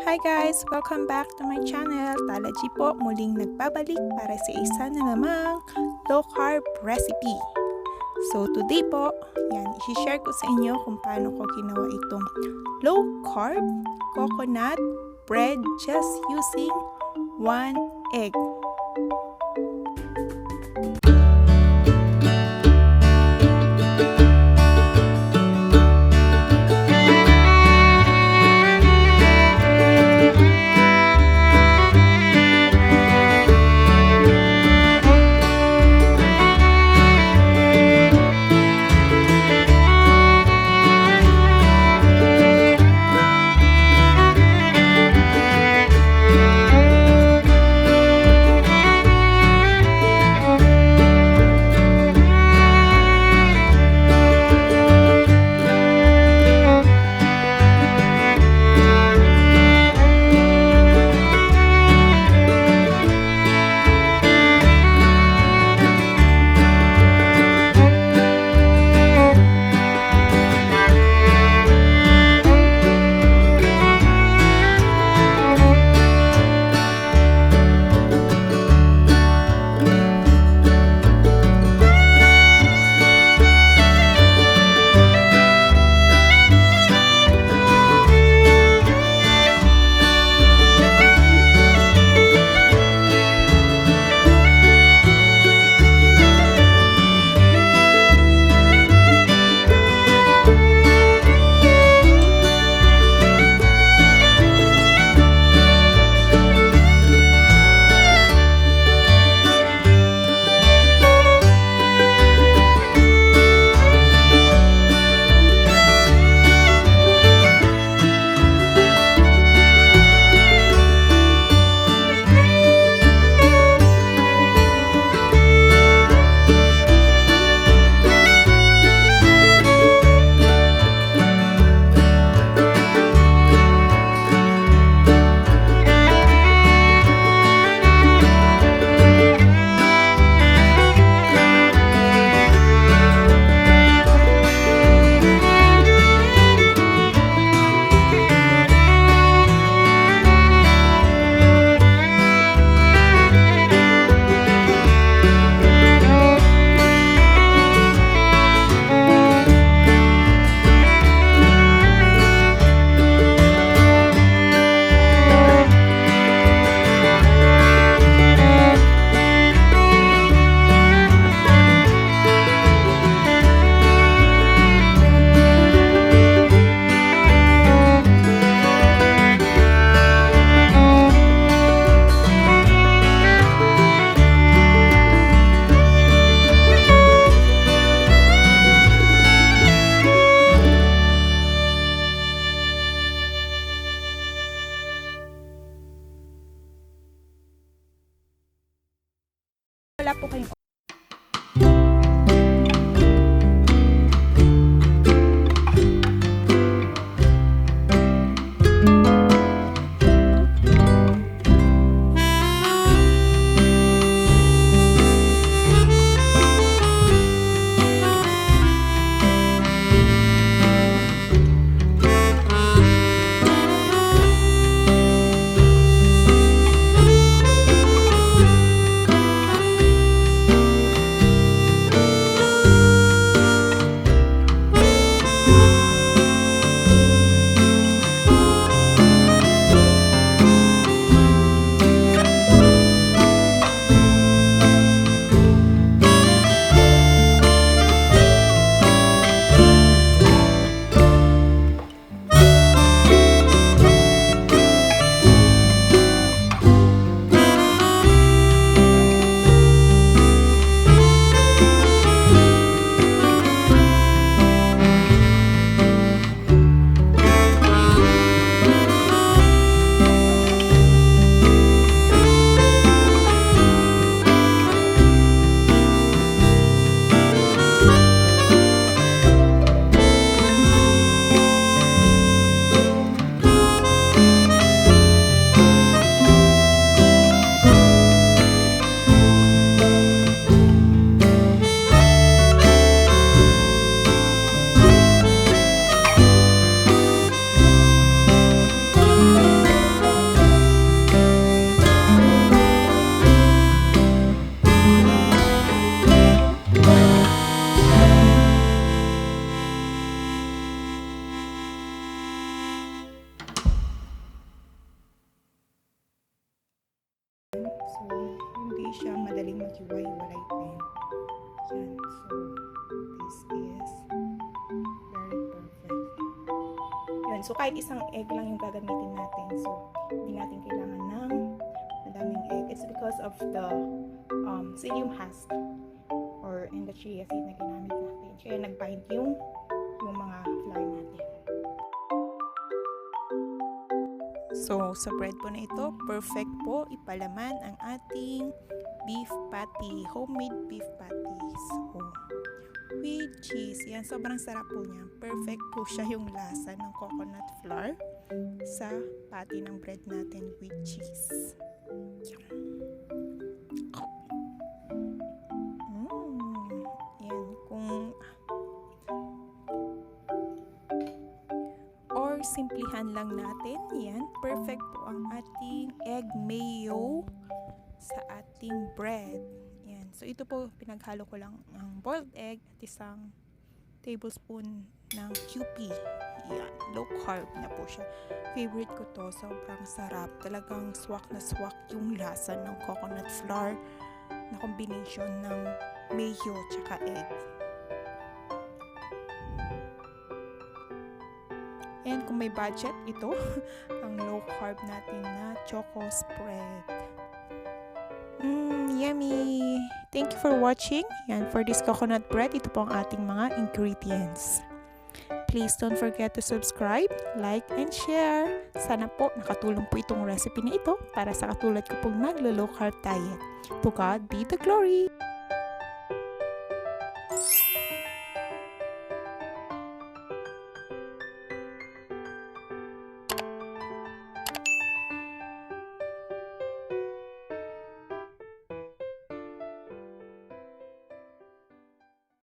Hi guys! Welcome back to my channel. Tala po muling nagbabalik para sa isa na namang low carb recipe. So today po, i-share ko sa inyo kung paano ko ginawa itong low carb coconut bread just using 1 egg. Wala po kayong hindi siya madaling maghiwa-hiwalay din. Yan. So, this is very perfect. Yun. So, kahit isang egg lang yung gagamitin natin. So, hindi natin kailangan ng madaming egg. It's because of the psyllium husk or in the chia seed na ginamit natin. Kaya nag-bind yung mga flour natin. So, sa bread po na ito, perfect po ipalaman ang ating beef patty, homemade beef patty. So, with cheese. Yan, sobrang sarap po niya. Perfect po siya yung lasa ng coconut flour sa patty ng bread natin with cheese. Yan. Yan, or simplihan lang natin. Yan, perfect po ang ating egg mayo sa ating bread. Yan. So, ito po, pinaghalo ko lang ang boiled egg at isang tablespoon ng QP. Yan. Low carb na po siya. Favorite ko to. Sobrang sarap. Talagang swak na swak yung lasa ng coconut flour na combination ng mayo tsaka egg. And kung may budget, ito ang low carb natin na choco spread. Yummy! Thank you for watching. Yan, for this coconut bread, ito po ang ating mga ingredients. Please don't forget to subscribe, like, and share. Sana po nakatulong po itong recipe na ito para sa katulad ko pong naglo-low carb diet. To God be the glory!